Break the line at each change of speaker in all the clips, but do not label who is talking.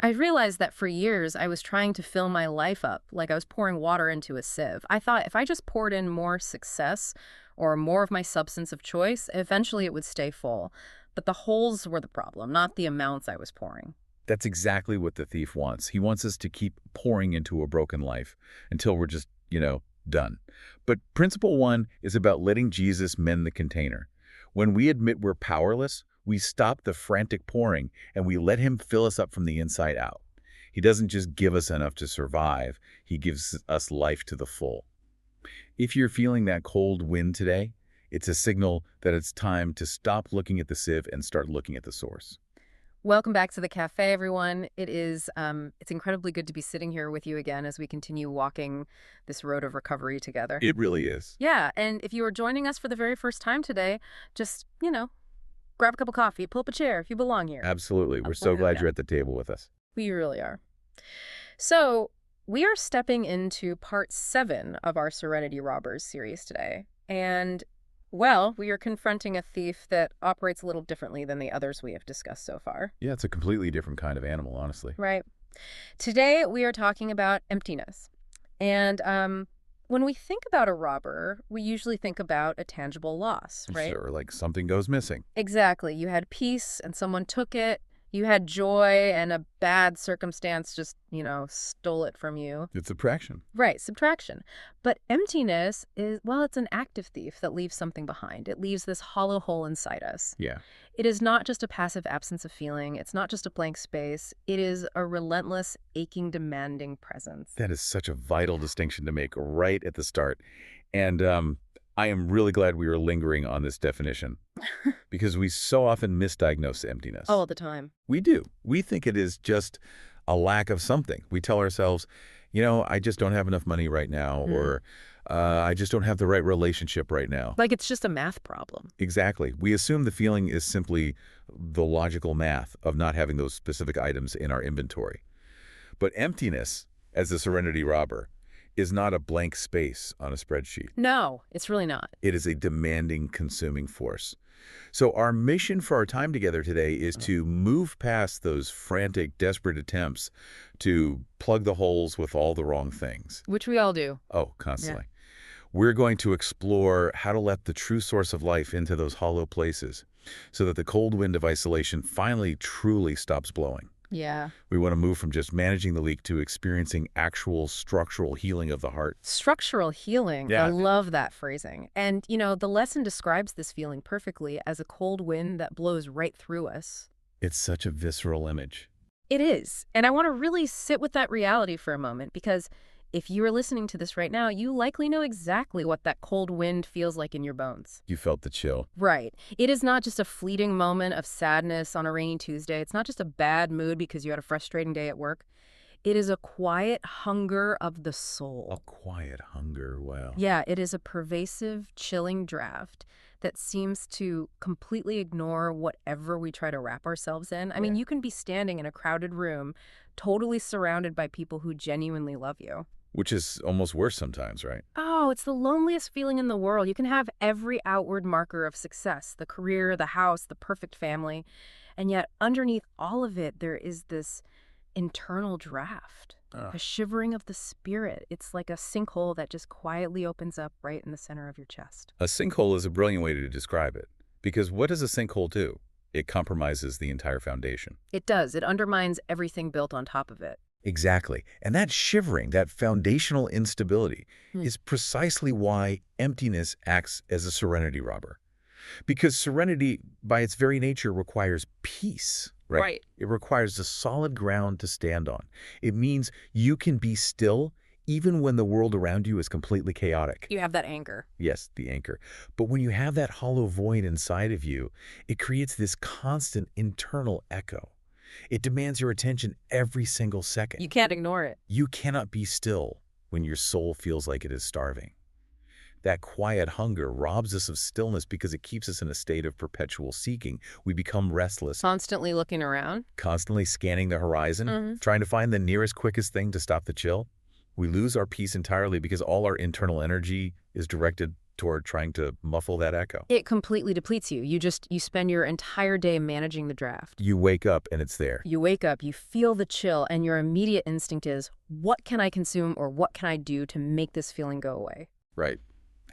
I realized that for years I was trying to fill my life up like I was pouring water into a sieve. I thought if I just poured in more success or more of my substance of choice, eventually it would stay full. But the holes were the problem, not the amounts I was pouring.
That's exactly what the thief wants. He wants us to keep pouring into a broken life until we're just, done. But principle one is about letting Jesus mend the container. When we admit we're powerless, we stop the frantic pouring and we let him fill us up from the inside out. He doesn't just give us enough to survive. He gives us life to the full. If you're feeling that cold wind today, it's a signal that it's time to stop looking at the sieve and start looking at the source.
Welcome back to the cafe, everyone. It's incredibly good to be sitting here with you again as we continue walking this road of recovery together.
It really is.
Yeah, and if you are joining us for the very first time today, just, grab a cup of coffee, pull up a chair if you belong here.
Absolutely. We're so glad you're at the table with us.
We really are. So, we are stepping into part 7 of our Serenity Robbers series today. And, well, we are confronting a thief that operates a little differently than the others we have discussed so far.
Yeah, it's a completely different kind of animal, honestly.
Right. Today, we are talking about emptiness. And when we think about a robber, we usually think about a tangible loss, right?
Sure, like something goes missing.
Exactly. You had peace and someone took it. You had joy and a bad circumstance just, stole it from you.
It's subtraction.
Right, subtraction. But emptiness is, well, it's an active thief that leaves something behind. It leaves this hollow hole inside us.
Yeah.
It is not just a passive absence of feeling. It's not just a blank space. It is a relentless, aching, demanding presence.
That is such a vital distinction to make right at the start. And I am really glad we were lingering on this definition because we so often misdiagnose emptiness.
All the time.
We do. We think it is just a lack of something. We tell ourselves, I just don't have enough money right now, or I just don't have the right relationship right now.
Like it's just a math problem.
Exactly. We assume the feeling is simply the logical math of not having those specific items in our inventory. But emptiness, as the Serenity Robber, is not a blank space on a spreadsheet.
No, it's really not.
It is a demanding, consuming force. So our mission for our time together today is to move past those frantic, desperate attempts to plug the holes with all the wrong things.
Which we all do.
Oh, constantly. Yeah. We're going to explore how to let the true source of life into those hollow places so that the cold wind of isolation finally truly stops blowing.
Yeah.
We want to move from just managing the leak to experiencing actual structural healing of the heart.
Structural healing.
Yeah.
I love that phrasing. And, the lesson describes this feeling perfectly as a cold wind that blows right through us.
It's such a visceral image.
It is. And I want to really sit with that reality for a moment because if you are listening to this right now, you likely know exactly what that cold wind feels like in your bones.
You felt the chill.
Right. It is not just a fleeting moment of sadness on a rainy Tuesday. It's not just a bad mood because you had a frustrating day at work. It is a quiet hunger of the soul.
A quiet hunger, wow.
Yeah, it is a pervasive, chilling draft that seems to completely ignore whatever we try to wrap ourselves in. I mean, you can be standing in a crowded room, totally surrounded by people who genuinely love you.
Which is almost worse sometimes, right?
Oh, it's the loneliest feeling in the world. You can have every outward marker of success, the career, the house, the perfect family. And yet underneath all of it, there is this internal draft, a shivering of the spirit. It's like a sinkhole that just quietly opens up right in the center of your chest.
A sinkhole is a brilliant way to describe it. Because what does a sinkhole do? It compromises the entire foundation.
It does. It undermines everything built on top of it.
Exactly. And that shivering, that foundational instability, is precisely why emptiness acts as a serenity robber. Because serenity, by its very nature, requires peace, right? It requires a solid ground to stand on. It means you can be still even when the world around you is completely chaotic.
You have that anchor.
Yes, the anchor. But when you have that hollow void inside of you, it creates this constant internal echo. It demands your attention every single second.
You can't ignore it.
You cannot be still when your soul feels like it is starving. That quiet hunger robs us of stillness because it keeps us in a state of perpetual seeking. We become restless.
Constantly looking around.
Constantly scanning the horizon, trying to find the nearest, quickest thing to stop the chill. We lose our peace entirely because all our internal energy is directed toward trying to muffle that echo.
It completely depletes you. You spend your entire day managing the draft.
You wake up and it's there.
You wake up, you feel the chill, and your immediate instinct is, what can I consume or what can I do to make this feeling go away?
Right.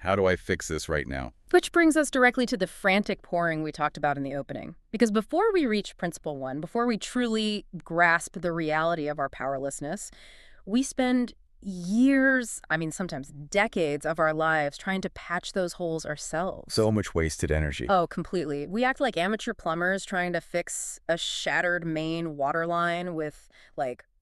How do I fix this right now?
Which brings us directly to the frantic pouring we talked about in the opening. Because before we reach Principle 1, before we truly grasp the reality of our powerlessness, we spend years, sometimes decades of our lives trying to patch those holes ourselves.
So much wasted energy.
Oh, completely. We act like amateur plumbers trying to fix a shattered main water line with,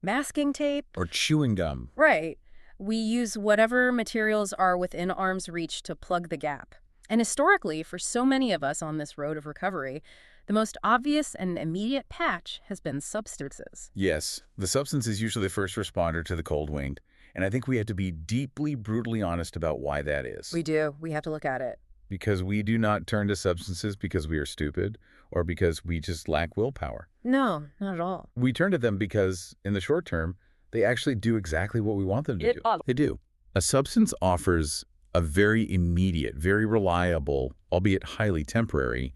masking tape.
Or chewing gum.
Right. We use whatever materials are within arm's reach to plug the gap. And historically, for so many of us on this road of recovery, the most obvious and immediate patch has been substances.
Yes, the substance is usually the first responder to the cold winged, and I think we have to be deeply, brutally honest about why that is.
We do. We have to look at it.
Because we do not turn to substances because we are stupid or because we just lack willpower.
No, not at all.
We turn to them because, in the short term, they actually do exactly what we want them to do. They do. A substance offers a very immediate, very reliable, albeit highly temporary,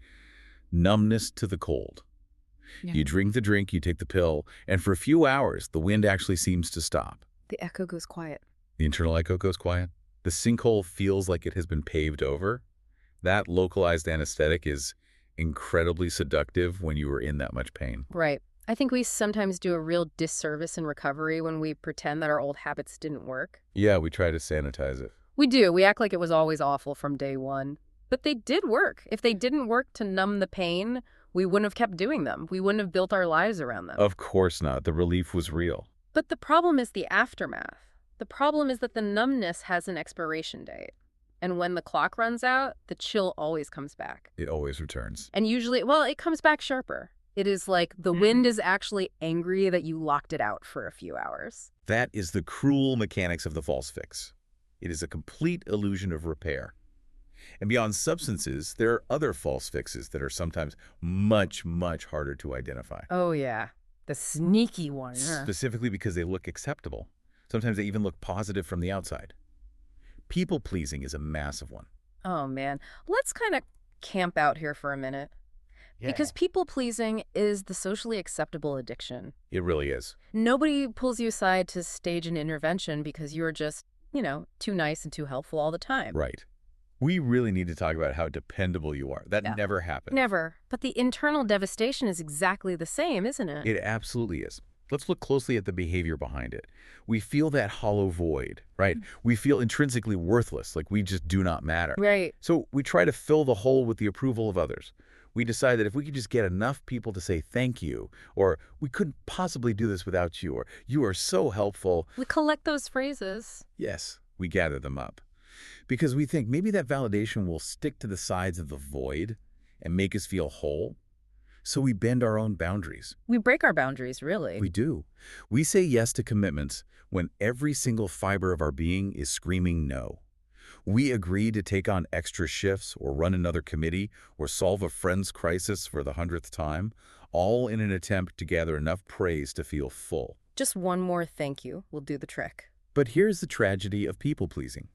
numbness to the cold. Yeah. You drink the drink, you take the pill, and for a few hours, the wind actually seems to stop.
The echo goes quiet.
The internal echo goes quiet. The sinkhole feels like it has been paved over. That localized anesthetic is incredibly seductive when you are in that much pain.
Right. I think we sometimes do a real disservice in recovery when we pretend that our old habits didn't work.
Yeah, we try to sanitize it.
We do. We act like it was always awful from day one. But they did work. If they didn't work to numb the pain, we wouldn't have kept doing them. We wouldn't have built our lives around them.
Of course not. The relief was real.
But the problem is the aftermath. The problem is that the numbness has an expiration date. And when the clock runs out, the chill always comes back.
It always returns.
And usually, it comes back sharper. It is like the wind is actually angry that you locked it out for a few hours.
That is the cruel mechanics of the false fix. It is a complete illusion of repair. And beyond substances, there are other false fixes that are sometimes much, much harder to identify.
Oh, yeah. The sneaky one.
Specifically because they look acceptable. Sometimes they even look positive from the outside. People-pleasing is a massive one.
Oh, man. Let's kind of camp out here for a minute. Yeah. Because people-pleasing is the socially acceptable addiction.
It really is.
Nobody pulls you aside to stage an intervention because you're just, too nice and too helpful all the time.
Right. We really need to talk about how dependable you are. That never happens.
Never. But the internal devastation is exactly the same, isn't it?
It absolutely is. Let's look closely at the behavior behind it. We feel that hollow void, right? We feel intrinsically worthless, like we just do not matter.
Right.
So we try to fill the hole with the approval of others. We decide that if we could just get enough people to say thank you, or we couldn't possibly do this without you, or you are so helpful.
We collect those phrases.
Yes, we gather them up. Because we think maybe that validation will stick to the sides of the void and make us feel whole. So we bend our own boundaries.
We break our boundaries, really.
We do. We say yes to commitments when every single fiber of our being is screaming no. We agree to take on extra shifts or run another committee or solve a friend's crisis for the 100th time, all in an attempt to gather enough praise to feel full.
Just one more thank you will do the trick.
But here's the tragedy of people-pleasing.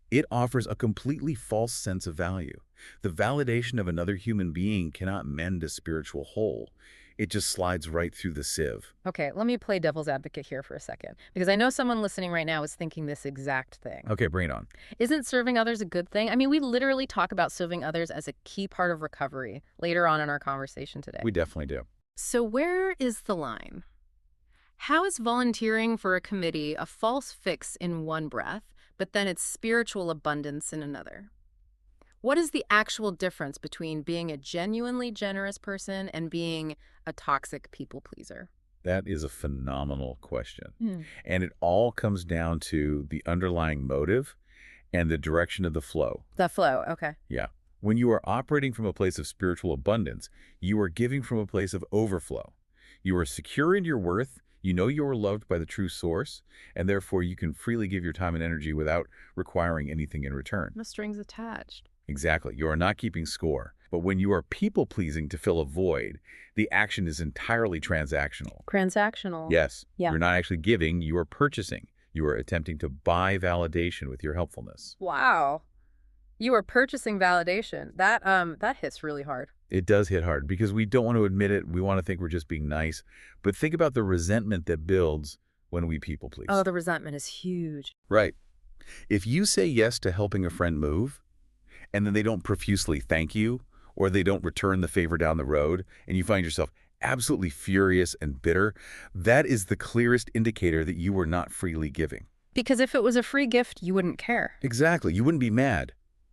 It offers a completely false sense of value. The validation of another human being cannot mend a spiritual hole. It just slides right through the sieve.
Okay, let me play devil's advocate here for a second, because I know someone listening right now is thinking this exact thing.
Okay, bring it on.
Isn't serving others a good thing? I mean, we literally talk about serving others as a key part of recovery later on in our conversation today.
We definitely do.
So where is the line? How is volunteering for a committee a false fix in one breath, but then it's spiritual abundance in another? What is the actual difference between being a genuinely generous person and being a toxic people pleaser?
That is a phenomenal question. And it all comes down to the underlying motive and the direction of the flow.
The flow, okay.
Yeah. When you are operating from a place of spiritual abundance, you are giving from a place of overflow. You are secure in your worth. You know you are loved by the true source, and therefore you can freely give your time and energy without requiring anything in return.
No strings attached.
Exactly. You are not keeping score. But when you are people-pleasing to fill a void, the action is entirely transactional.
Transactional.
Yes.
Yeah.
You're not actually giving, you are purchasing. You are attempting to buy validation with your helpfulness.
Wow. You are purchasing validation. That hits really hard.
It does hit hard because we don't want to admit it. We want to think we're just being nice. But think about the resentment that builds when we people please.
Oh, the resentment is huge.
Right. If you say yes to helping a friend move, and then they don't profusely thank you, or they don't return the favor down the road, and you find yourself absolutely furious and bitter, that is the clearest indicator that you were not freely giving.
Because if it was a free gift, you wouldn't care.
Exactly. You wouldn't be mad.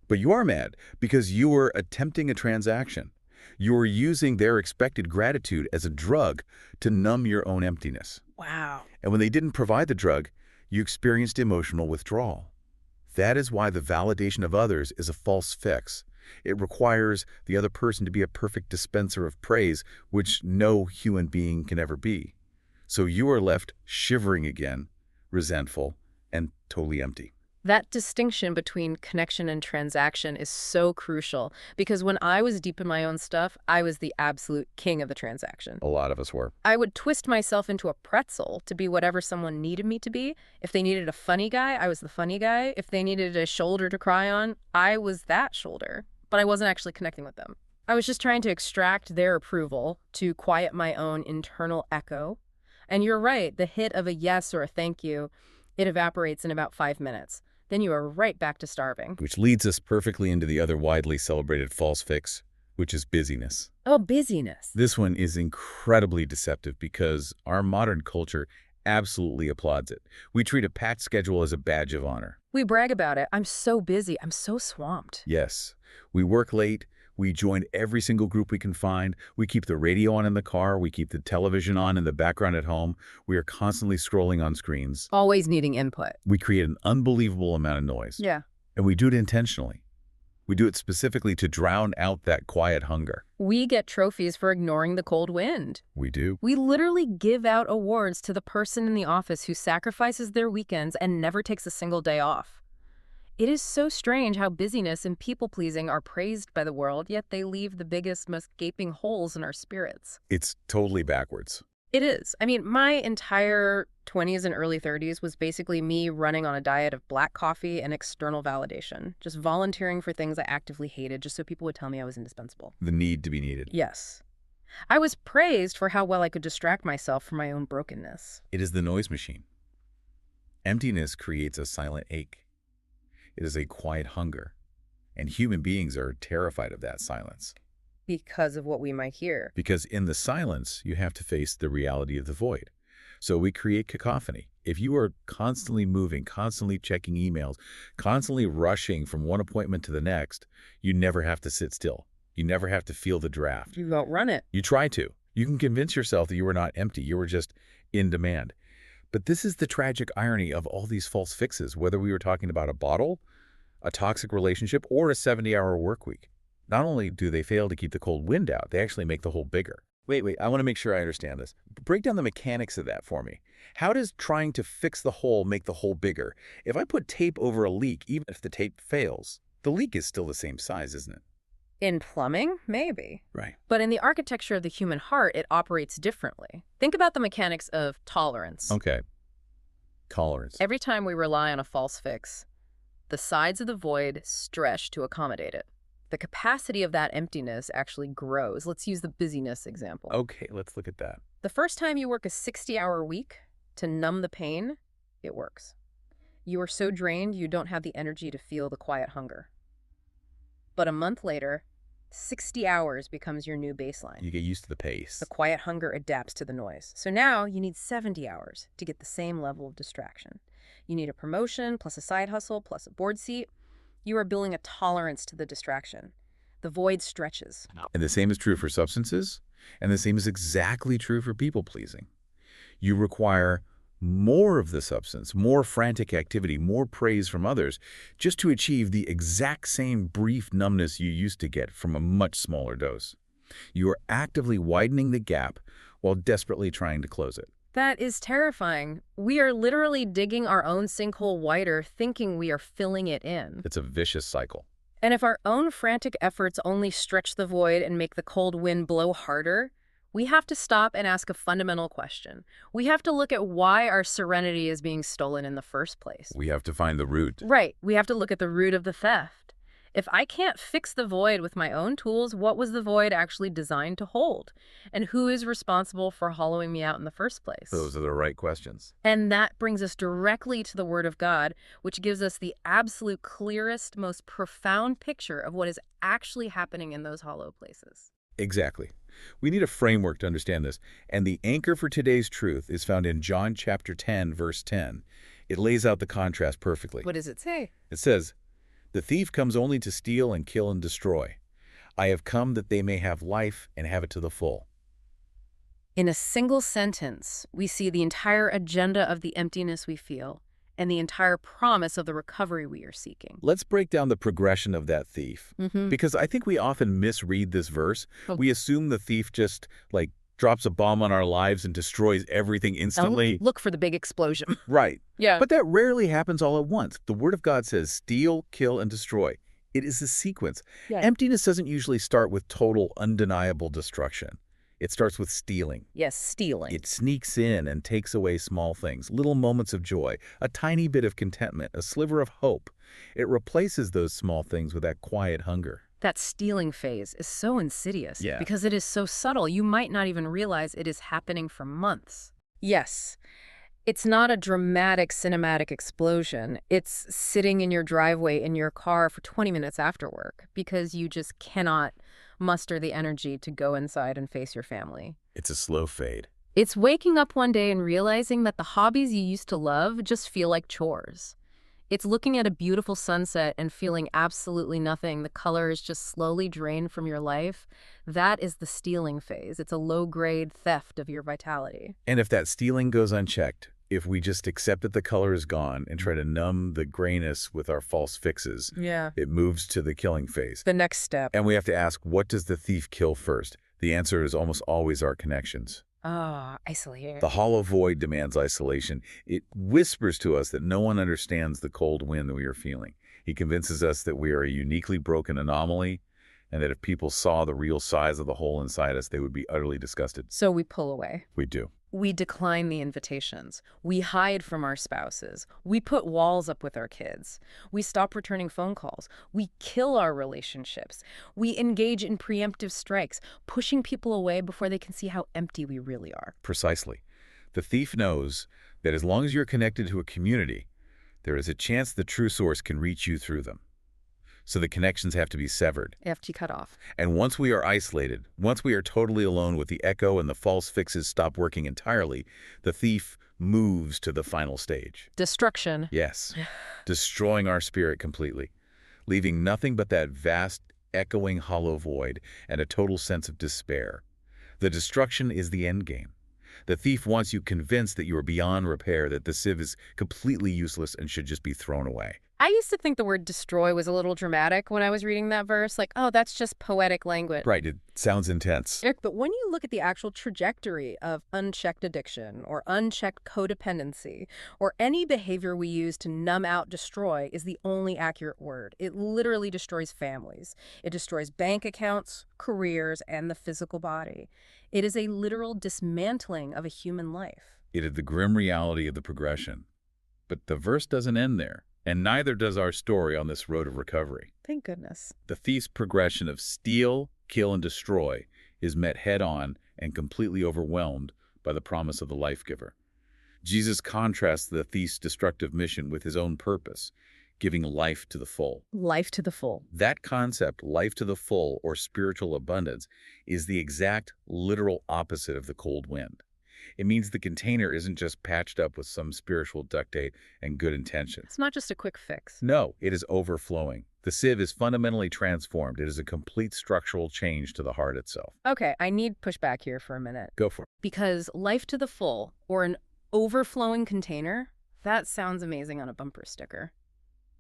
But you are mad because you were attempting a transaction. You were using their expected gratitude as a drug to numb your own emptiness.
Wow.
And when they didn't provide the drug, you experienced emotional withdrawal. That is why the validation of others is a false fix. It requires the other person to be a perfect dispenser of praise, which no human being can ever be. So you are left shivering again, resentful, and totally empty.
That distinction between connection and transaction is so crucial because when I was deep in my own stuff, I was the absolute king of the transaction.
A lot of us were.
I would twist myself into a pretzel to be whatever someone needed me to be. If they needed a funny guy, I was the funny guy. If they needed a shoulder to cry on, I was that shoulder. But I wasn't actually connecting with them. I was just trying to extract their approval to quiet my own internal echo. And you're right, the hit of a yes or a thank you, it evaporates in about 5 minutes. Then you are right back to starving.
Which leads us perfectly into the other widely celebrated false fix, which is busyness.
Oh, busyness.
This one is incredibly deceptive because our modern culture absolutely applauds it. We treat a packed schedule as a badge of honor.
We brag about it. I'm so busy. I'm so swamped.
Yes, we work late. We join every single group we can find. We keep the radio on in the car. We keep the television on in the background at home. We are constantly scrolling on screens.
Always needing input.
We create an unbelievable amount of noise.
Yeah.
And we do it intentionally. We do it specifically to drown out that quiet hunger.
We get trophies for ignoring the cold wind.
We do.
We literally give out awards to the person in the office who sacrifices their weekends and never takes a single day off. It is so strange how busyness and people-pleasing are praised by the world, yet they leave the biggest, most gaping holes in our spirits.
It's totally backwards.
It is. I mean, my entire 20s and early 30s was basically me running on a diet of black coffee and external validation, just volunteering for things I actively hated just so people would tell me I was indispensable.
The need to be needed.
Yes. I was praised for how well I could distract myself from my own brokenness.
It is the noise machine. Emptiness creates a silent ache. It is a quiet hunger, and human beings are terrified of that silence.
Because of what we might hear.
Because in the silence, you have to face the reality of the void. So we create cacophony. If you are constantly moving, constantly checking emails, constantly rushing from one appointment to the next, you never have to sit still. You never have to feel the draft.
You won't run it.
You try to. You can convince yourself that you were not empty. You were just in demand. But this is the tragic irony of all these false fixes, whether we were talking about a bottle, a toxic relationship, or a 70-hour work week. Not only do they fail to keep the cold wind out, they actually make the hole bigger. Wait, I want to make sure I understand this. Break down the mechanics of that for me. How does trying to fix the hole make the hole bigger? If I put tape over a leak, even if the tape fails, the leak is still the same size, isn't it?
In plumbing, maybe.
Right.
But in the architecture of the human heart, it operates differently. Think about the mechanics of tolerance.
Okay. Tolerance.
Every time we rely on a false fix, the sides of the void stretch to accommodate it. The capacity of that emptiness actually grows. Let's use the busyness example.
Okay, let's look at that.
The first time you work a 60-hour week to numb the pain, it works. You are so drained you don't have the energy to feel the quiet hunger. But a month later, 60 hours becomes your new baseline.
You get used to the pace.
The quiet hunger adapts to the noise. So now you need 70 hours to get the same level of distraction. You need a promotion, plus a side hustle, plus a board seat. You are building a tolerance to the distraction. The void stretches.
And the same is true for substances, and the same is exactly true for people-pleasing. You require more of the substance, more frantic activity, more praise from others, just to achieve the exact same brief numbness you used to get from a much smaller dose. You are actively widening the gap while desperately trying to close it.
That is terrifying. We are literally digging our own sinkhole wider, thinking we are filling it in.
It's a vicious cycle.
And if our own frantic efforts only stretch the void and make the cold wind blow harder, we have to stop and ask a fundamental question. We have to look at why our serenity is being stolen in the first place.
We have to find the root.
Right. We have to look at the root of the theft. If I can't fix the void with my own tools, what was the void actually designed to hold? And who is responsible for hollowing me out in the first place?
Those are the right questions.
And that brings us directly to the Word of God, which gives us the absolute clearest, most profound picture of what is actually happening in those hollow places.
Exactly. We need a framework to understand this, and the anchor for today's truth is found in John chapter 10, verse 10. It lays out the contrast perfectly.
What does it say?
It says, "The thief comes only to steal and kill and destroy. I have come that they may have life and have it to the full."
In a single sentence, we see the entire agenda of the emptiness we feel and the entire promise of the recovery we are seeking.
Let's break down the progression of that thief, because I think we often misread this verse. We assume the thief just, drops a bomb on our lives and destroys everything instantly.
Look for the big explosion.
Right.
Yeah.
But that rarely happens all at once. The Word of God says, steal, kill, and destroy. It is a sequence.
Yeah.
Emptiness doesn't usually start with total, undeniable destruction. It starts with stealing.
Yes, stealing.
It sneaks in and takes away small things, little moments of joy, a tiny bit of contentment, a sliver of hope. It replaces those small things with that quiet hunger.
That stealing phase is so insidious
because
it is so subtle you might not even realize it is happening for months. Yes, it's not a dramatic cinematic explosion. It's sitting in your driveway in your car for 20 minutes after work because you just cannot muster the energy to go inside and face your family.
It's a slow fade.
It's waking up one day and realizing that the hobbies you used to love just feel like chores. It's looking at a beautiful sunset and feeling absolutely nothing. The color is just slowly drained from your life. That is the stealing phase. It's a low-grade theft of your vitality.
And if that stealing goes unchecked, if we just accept that the color is gone and try to numb the grayness with our false fixes, it moves to the killing phase.
The next step.
And we have to ask, what does the thief kill first? The answer is almost always our connections.
Isolate.
The hollow void demands isolation. It whispers to us that no one understands the cold wind that we are feeling. He convinces us that we are a uniquely broken anomaly, and that if people saw the real size of the hole inside us, they would be utterly disgusted.
So we pull away.
We do.
We decline the invitations. We hide from our spouses. We put walls up with our kids. We stop returning phone calls. We kill our relationships. We engage in preemptive strikes, pushing people away before they can see how empty we really are.
Precisely. The thief knows that as long as you're connected to a community, there is a chance the true source can reach you through them. So the connections have to be severed.
They have to cut off.
And once we are isolated, once we are totally alone with the echo and the false fixes stop working entirely, the thief moves to the final stage.
Destruction.
Yes. Destroying our spirit completely, leaving nothing but that vast, echoing hollow void and a total sense of despair. The destruction is the end game. The thief wants you convinced that you are beyond repair, that the sieve is completely useless and should just be thrown away.
I used to think the word destroy was a little dramatic when I was reading that verse. Like, oh, that's just poetic language.
Right, it sounds intense.
Eric, but when you look at the actual trajectory of unchecked addiction or unchecked codependency or any behavior we use to numb out destroy is the only accurate word. It literally destroys families. It destroys bank accounts, careers, and the physical body. It is a literal dismantling of a human life.
It is the grim reality of the progression. But the verse doesn't end there. And neither does our story on this road of recovery.
Thank goodness.
The thief's progression of steal, kill, and destroy is met head-on and completely overwhelmed by the promise of the life-giver. Jesus contrasts the thief's destructive mission with his own purpose, giving life to the full.
Life to the full.
That concept, life to the full, or spiritual abundance, is the exact literal opposite of the cold wind. It means the container isn't just patched up with some spiritual duct tape and good intentions.
It's not just a quick fix.
No, it is overflowing. The sieve is fundamentally transformed. It is a complete structural change to the heart itself.
Okay, I need pushback here for a minute.
Go for it.
Because life to the full, or an overflowing container, that sounds amazing on a bumper sticker.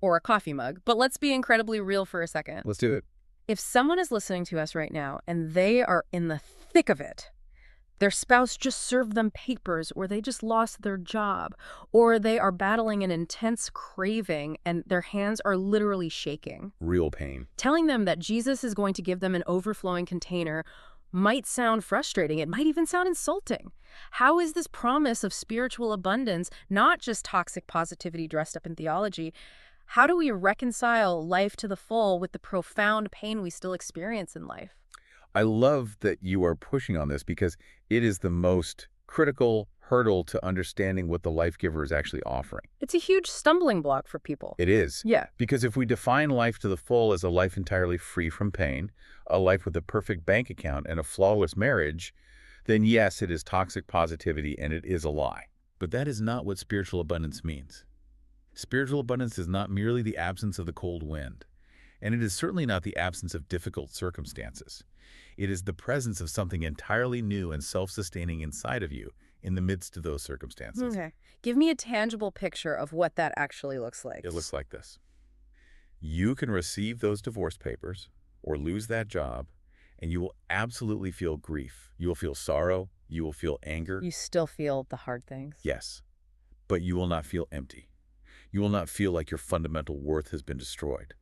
Or a coffee mug. But let's be incredibly real for a second.
Let's do it.
If someone is listening to us right now and they are in the thick of it, their spouse just served them papers, or they just lost their job, or they are battling an intense craving and their hands are literally shaking.
Real pain.
Telling them that Jesus is going to give them an overflowing container might sound frustrating. It might even sound insulting. How is this promise of spiritual abundance, not just toxic positivity dressed up in theology, How do we reconcile life to the full with the profound pain we still experience in life?
I love that you are pushing on this because it is the most critical hurdle to understanding what the life giver is actually offering.
It's a huge stumbling block for people.
It is.
Yeah.
Because if we define life to the full as a life entirely free from pain, a life with a perfect bank account and a flawless marriage, then yes, it is toxic positivity and it is a lie. But that is not what spiritual abundance means. Spiritual abundance is not merely the absence of the cold wind, and it is certainly not the absence of difficult circumstances. It is the presence of something entirely new and self-sustaining inside of you in the midst of those circumstances.
Okay. Give me a tangible picture of what that actually looks like.
It looks like this. You can receive those divorce papers or lose that job, and you will absolutely feel grief. You will feel sorrow. You will feel anger.
You still feel the hard things.
Yes, but you will not feel empty. You will not feel like your fundamental worth has been destroyed.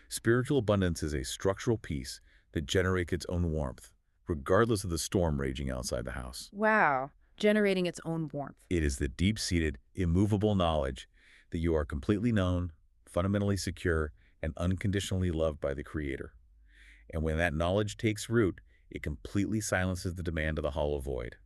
Spiritual abundance is a structural peace that generates its own warmth, regardless of the storm raging outside the house.
Wow. Generating its own warmth.
It is the deep-seated, immovable knowledge that you are completely known, fundamentally secure, and unconditionally loved by the Creator. And when that knowledge takes root, it completely silences the demand of the hollow void.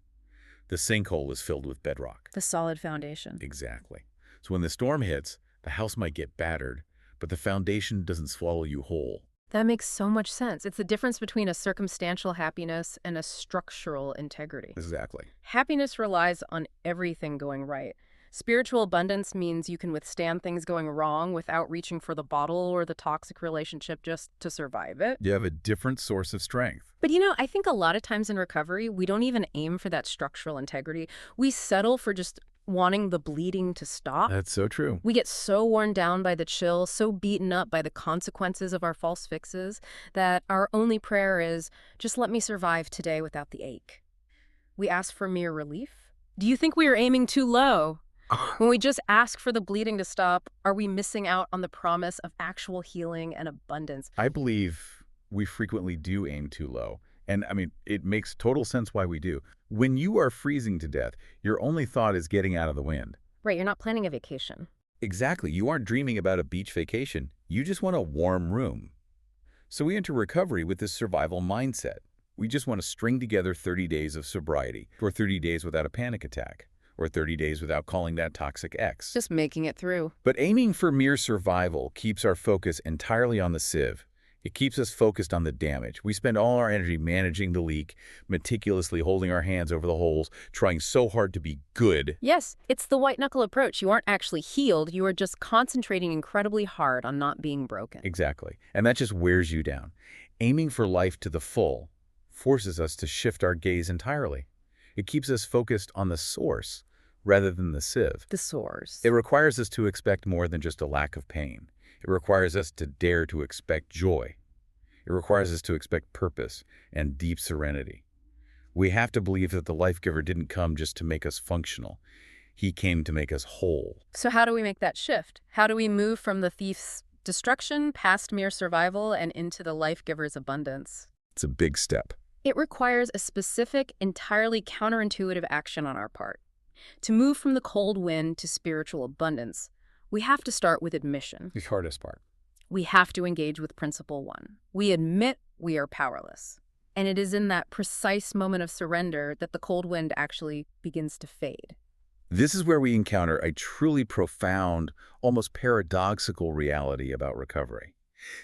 The sinkhole is filled with bedrock.
The solid foundation.
Exactly. So when the storm hits, the house might get battered, but the foundation doesn't swallow you whole.
That makes so much sense. It's the difference between a circumstantial happiness and a structural integrity.
Exactly.
Happiness relies on everything going right. Spiritual abundance means you can withstand things going wrong without reaching for the bottle or the toxic relationship just to survive it.
You have a different source of strength.
But I think a lot of times in recovery, we don't even aim for that structural integrity. We settle for just wanting the bleeding to stop.
That's so true.
We get so worn down by the chill, so beaten up by the consequences of our false fixes, that our only prayer is, just let me survive today without the ache. We ask for mere relief. Do you think we are aiming too low? When we just ask for the bleeding to stop, are we missing out on the promise of actual healing and abundance?
I believe we frequently do aim too low. And it makes total sense why we do. When you are freezing to death, your only thought is getting out of the wind.
Right, you're not planning a vacation.
Exactly. You aren't dreaming about a beach vacation. You just want a warm room. So we enter recovery with this survival mindset. We just want to string together 30 days of sobriety, or 30 days without a panic attack, or 30 days without calling that toxic ex.
Just making it through.
But aiming for mere survival keeps our focus entirely on the sieve. It keeps us focused on the damage. We spend all our energy managing the leak, meticulously holding our hands over the holes, trying so hard to be good.
Yes, it's the white-knuckle approach. You aren't actually healed. You are just concentrating incredibly hard on not being broken.
Exactly. And that just wears you down. Aiming for life to the full forces us to shift our gaze entirely. It keeps us focused on the source rather than the sieve.
The source.
It requires us to expect more than just a lack of pain. It requires us to dare to expect joy. It requires us to expect purpose and deep serenity. We have to believe that the life giver didn't come just to make us functional. He came to make us whole.
So how do we make that shift? How do we move from the thief's destruction past mere survival and into the life giver's abundance?
It's a big step.
It requires a specific, entirely counterintuitive action on our part. To move from the cold wind to spiritual abundance, we have to start with admission.
The hardest part.
We have to engage with principle one. We admit we are powerless. And it is in that precise moment of surrender that the cold wind actually begins to fade.
This is where we encounter a truly profound, almost paradoxical reality about recovery.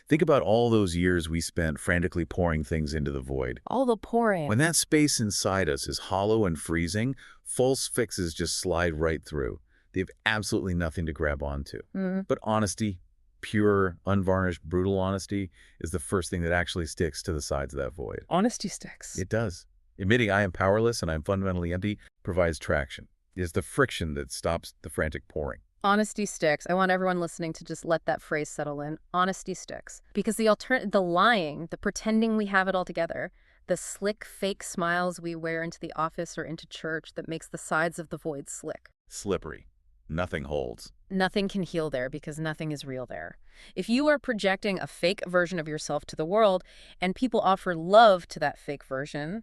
Think about all those years we spent frantically pouring things into the void.
All the pouring.
When that space inside us is hollow and freezing, false fixes just slide right through. They have absolutely nothing to grab onto. But honesty, pure, unvarnished, brutal honesty, is the first thing that actually sticks to the sides of that void.
Honesty sticks.
It does. Admitting I am powerless and I'm fundamentally empty provides traction. It is the friction that stops the frantic pouring.
Honesty sticks. I want everyone listening to just let that phrase settle in. Honesty sticks. Because the lying, the pretending we have it all together, the slick, fake smiles we wear into the office or into church that makes the sides of the void slick.
Slippery. Nothing holds.
Nothing can heal there because nothing is real there. If you are projecting a fake version of yourself to the world and people offer love to that fake version,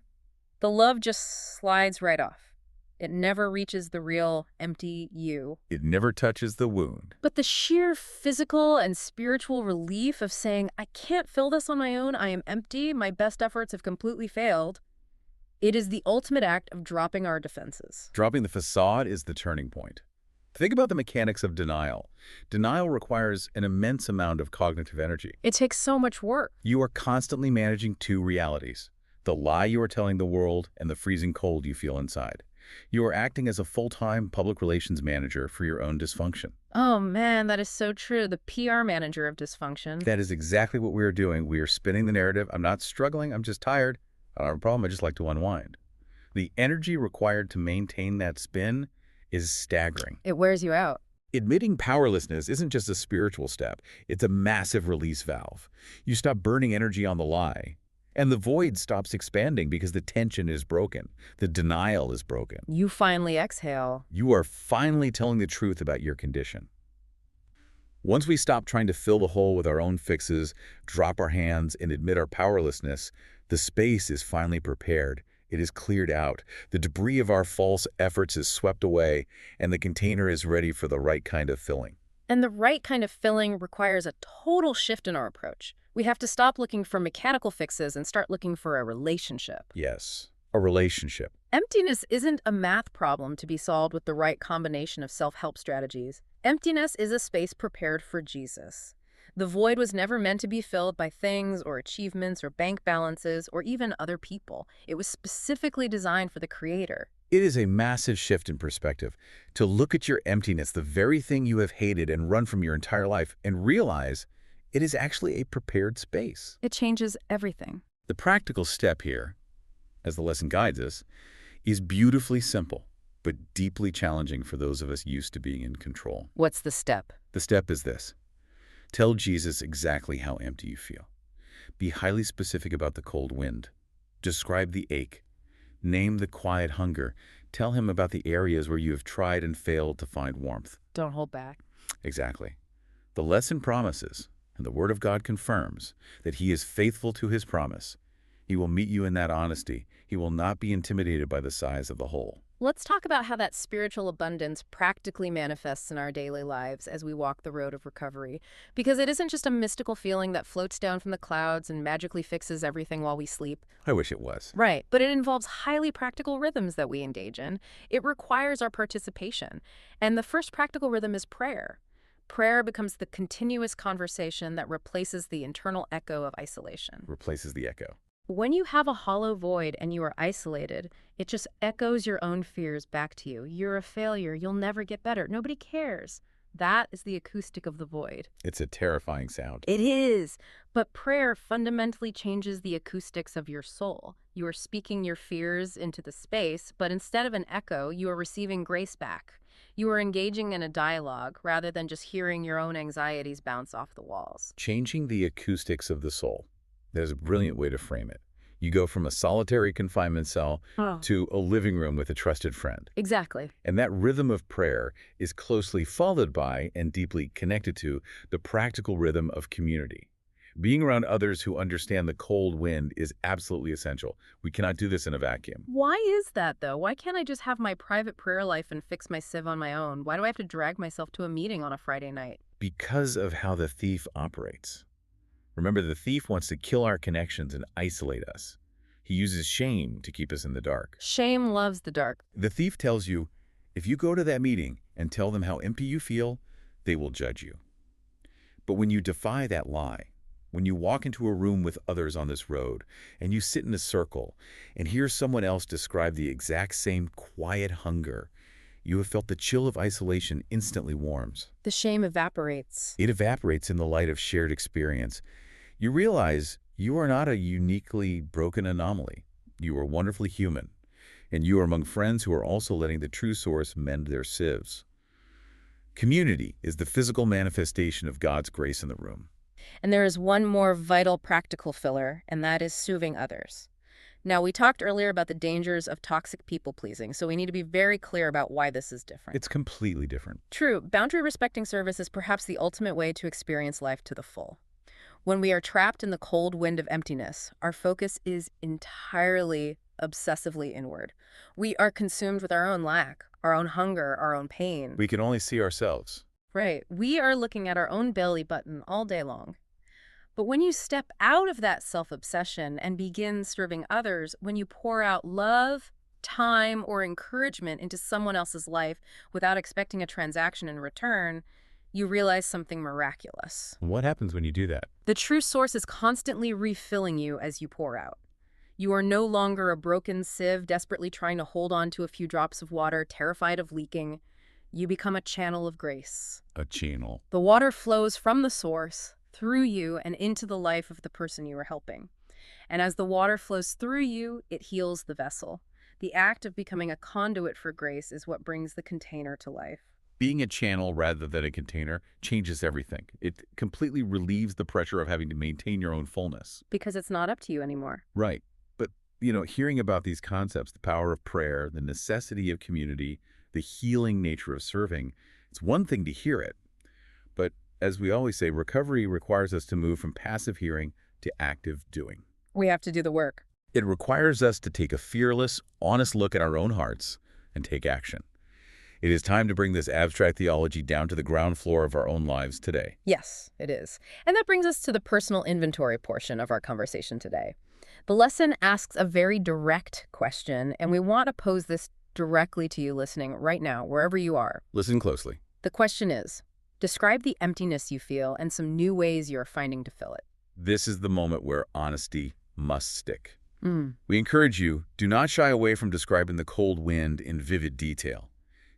the love just slides right off. It never reaches the real empty you.
It never touches the wound.
But the sheer physical and spiritual relief of saying, I can't fill this on my own, I am empty, my best efforts have completely failed, it is the ultimate act of dropping our defenses.
Dropping the facade is the turning point. Think about the mechanics of denial. Denial requires an immense amount of cognitive energy.
It takes so much work.
You are constantly managing two realities: the lie you are telling the world and the freezing cold you feel inside. You are acting as a full-time public relations manager for your own dysfunction.
Oh man, that is so true. The PR manager of dysfunction.
That is exactly what we are doing. We are spinning the narrative. I'm not struggling. I'm just tired. I don't have a problem. I just like to unwind. The energy required to maintain that spin is staggering.
It wears you out.
Admitting powerlessness isn't just a spiritual step. It's a massive release valve. You stop burning energy on the lie, and the void stops expanding because the tension is broken. The denial is broken.
You finally exhale.
You are finally telling the truth about your condition. Once we stop trying to fill the hole with our own fixes, drop our hands, and admit our powerlessness, the space is finally prepared. It is cleared out. The debris of our false efforts is swept away, and the container is ready for the right kind of filling.
And the right kind of filling requires a total shift in our approach. We have to stop looking for mechanical fixes and start looking for a relationship.
Yes, a relationship.
Emptiness isn't a math problem to be solved with the right combination of self-help strategies. Emptiness is a space prepared for Jesus. The void was never meant to be filled by things or achievements or bank balances or even other people. It was specifically designed for the Creator.
It is a massive shift in perspective to look at your emptiness, the very thing you have hated and run from your entire life, and realize it is actually a prepared space.
It changes everything.
The practical step here, as the lesson guides us, is beautifully simple, but deeply challenging for those of us used to being in control.
What's the step?
The step is this. Tell Jesus exactly how empty you feel. Be highly specific about the cold wind. Describe the ache. Name the quiet hunger. Tell him about the areas where you have tried and failed to find warmth.
Don't hold back.
Exactly. The lesson promises, and the Word of God confirms, that He is faithful to His promise. He will meet you in that honesty. He will not be intimidated by the size of the hole.
Let's talk about how that spiritual abundance practically manifests in our daily lives as we walk the road of recovery. Because it isn't just a mystical feeling that floats down from the clouds and magically fixes everything while we sleep.
I wish it was.
Right, but it involves highly practical rhythms that we engage in. It requires our participation. And the first practical rhythm is prayer. Prayer becomes the continuous conversation that replaces the internal echo of isolation.
Replaces the echo.
When you have a hollow void and you are isolated, it just echoes your own fears back to you. You're a failure. You'll never get better. Nobody cares. That is the acoustic of the void.
It's a terrifying sound.
It is. But prayer fundamentally changes the acoustics of your soul. You are speaking your fears into the space, but instead of an echo, you are receiving grace back. You are engaging in a dialogue rather than just hearing your own anxieties bounce off the walls.
Changing the acoustics of the soul. There's a brilliant way to frame it. You go from a solitary confinement cell to a living room with a trusted friend.
Exactly.
And that rhythm of prayer is closely followed by and deeply connected to the practical rhythm of community. Being around others who understand the cold wind is absolutely essential. We cannot do this in a vacuum.
Why is that, though? Why can't I just have my private prayer life and fix my sieve on my own? Why do I have to drag myself to a meeting on a Friday night?
Because of how the thief operates. Remember, the thief wants to kill our connections and isolate us. He uses shame to keep us in the dark.
Shame loves the dark.
The thief tells you, if you go to that meeting and tell them how empty you feel, they will judge you. But when you defy that lie, when you walk into a room with others on this road and you sit in a circle and hear someone else describe the exact same quiet hunger, you have felt the chill of isolation instantly warms.
The shame evaporates.
It evaporates in the light of shared experience. You realize you are not a uniquely broken anomaly. You are wonderfully human, and you are among friends who are also letting the true source mend their sieves. Community is the physical manifestation of God's grace in the room.
And there is one more vital practical filler, and that is soothing others. Now, we talked earlier about the dangers of toxic people-pleasing, so we need to be very clear about why this is different.
It's completely different.
True, boundary-respecting service is perhaps the ultimate way to experience life to the full. When we are trapped in the cold wind of emptiness, our focus is entirely obsessively inward. We are consumed with our own lack, our own hunger, our own pain.
We can only see ourselves.
Right. We are looking at our own belly button all day long. But when you step out of that self-obsession and begin serving others, when you pour out love, time, or encouragement into someone else's life without expecting a transaction in return, you realize something miraculous.
What happens when you do that?
The true source is constantly refilling you as you pour out. You are no longer a broken sieve desperately trying to hold on to a few drops of water, terrified of leaking. You become a channel of grace.
A channel.
The water flows from the source, through you, and into the life of the person you are helping. And as the water flows through you, it heals the vessel. The act of becoming a conduit for grace is what brings the container to life.
Being a channel rather than a container changes everything. It completely relieves the pressure of having to maintain your own fullness.
Because it's not up to you anymore.
Right. But, hearing about these concepts, the power of prayer, the necessity of community, the healing nature of serving, it's one thing to hear it. But as we always say, recovery requires us to move from passive hearing to active doing.
We have to do the work.
It requires us to take a fearless, honest look at our own hearts and take action. It is time to bring this abstract theology down to the ground floor of our own lives today.
Yes, it is. And that brings us to the personal inventory portion of our conversation today. The lesson asks a very direct question, and we want to pose this directly to you listening right now, wherever you are.
Listen closely.
The question is, describe the emptiness you feel and some new ways you're finding to fill it.
This is the moment where honesty must stick. We encourage you, do not shy away from describing the cold wind in vivid detail.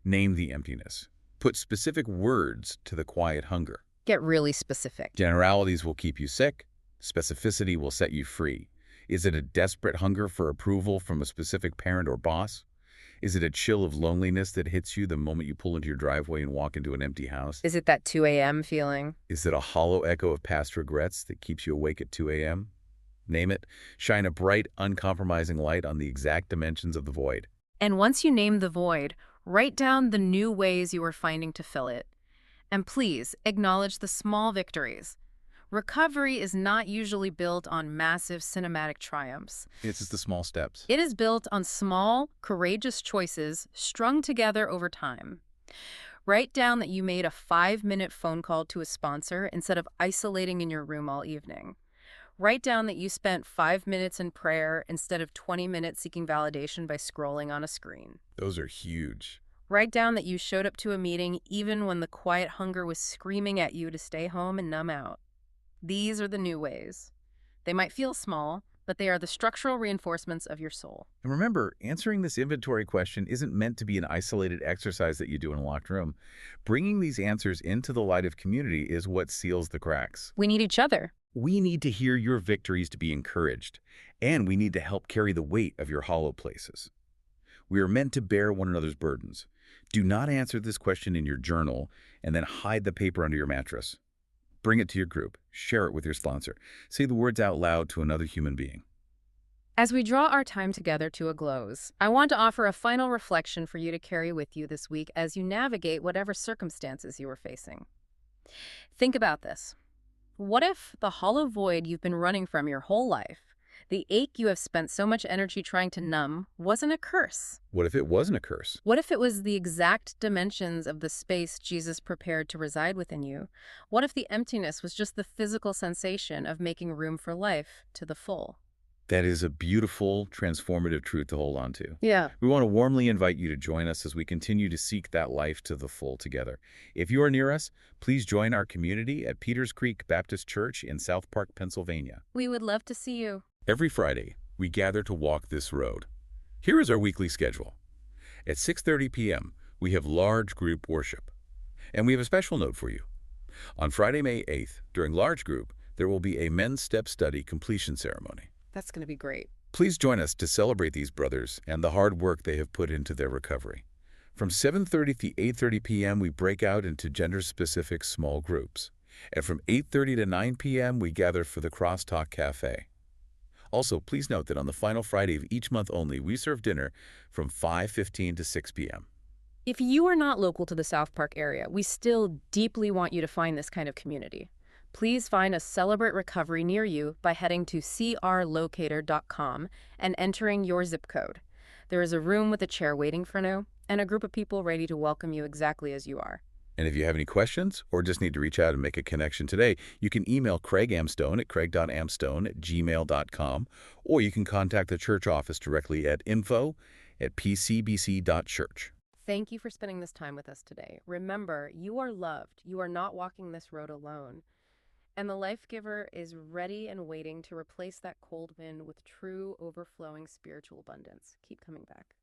Name the emptiness. Put specific words to the quiet hunger.
Get really specific.
Generalities will keep you sick. Specificity will set you free. Is it a desperate hunger for approval from a specific parent or boss? Is it a chill of loneliness that hits you the moment you pull into your driveway and walk into an empty house?
Is it that 2 a.m. feeling?
Is it a hollow echo of past regrets that keeps you awake at 2 a.m.? Name it. Shine a bright, uncompromising light on the exact dimensions of the void.
And once you name the void, write down the new ways you are finding to fill it. And please acknowledge the small victories. Recovery is not usually built on massive cinematic triumphs.
It's just the small steps.
It is built on small, courageous choices strung together over time. Write down that you made a 5-minute phone call to a sponsor instead of isolating in your room all evening. Write down that you spent 5 minutes in prayer instead of 20 minutes seeking validation by scrolling on a screen.
Those are huge.
Write down that you showed up to a meeting even when the quiet hunger was screaming at you to stay home and numb out. These are the new ways. They might feel small, but they are the structural reinforcements of your soul.
And remember, answering this inventory question isn't meant to be an isolated exercise that you do in a locked room. Bringing these answers into the light of community is what seals the cracks.
We need each other.
We need to hear your victories to be encouraged, and we need to help carry the weight of your hollow places. We are meant to bear one another's burdens. Do not answer this question in your journal and then hide the paper under your mattress. Bring it to your group. Share it with your sponsor. Say the words out loud to another human being.
As we draw our time together to a close, I want to offer a final reflection for you to carry with you this week as you navigate whatever circumstances you are facing. Think about this. What if the hollow void you've been running from your whole life, the ache you have spent so much energy trying to numb, wasn't a curse?
What if it wasn't a curse?
What if it was the exact dimensions of the space Jesus prepared to reside within you? What if the emptiness was just the physical sensation of making room for life to the full?
That is a beautiful, transformative truth to hold on to.
Yeah.
We want to warmly invite you to join us as we continue to seek that life to the full together. If you are near us, please join our community at Peters Creek Baptist Church in South Park, Pennsylvania.
We would love to see you.
Every Friday, we gather to walk this road. Here is our weekly schedule. At 6:30 p.m., we have large group worship. And we have a special note for you. On Friday, May 8th, during large group, there will be a men's step study completion ceremony.
That's going to be great.
Please join us to celebrate these brothers and the hard work they have put into their recovery. From 7:30 to 8:30 p.m., we break out into gender-specific small groups. And from 8:30 to 9 p.m., we gather for the Crosstalk Cafe. Also, please note that on the final Friday of each month only, we serve dinner from 5:15 to 6 p.m.
If you are not local to the South Park area, we still deeply want you to find this kind of community. Please find a Celebrate Recovery near you by heading to crlocator.com and entering your zip code. There is a room with a chair waiting for you and a group of people ready to welcome you exactly as you are.
And if you have any questions or just need to reach out and make a connection today, you can email Craig Amstone at craig.amstone@gmail.com, or you can contact the church office directly at info@pcbc.church.
Thank you for spending this time with us today. Remember, you are loved. You are not walking this road alone. And the life giver is ready and waiting to replace that cold wind with true, overflowing spiritual abundance. Keep coming back.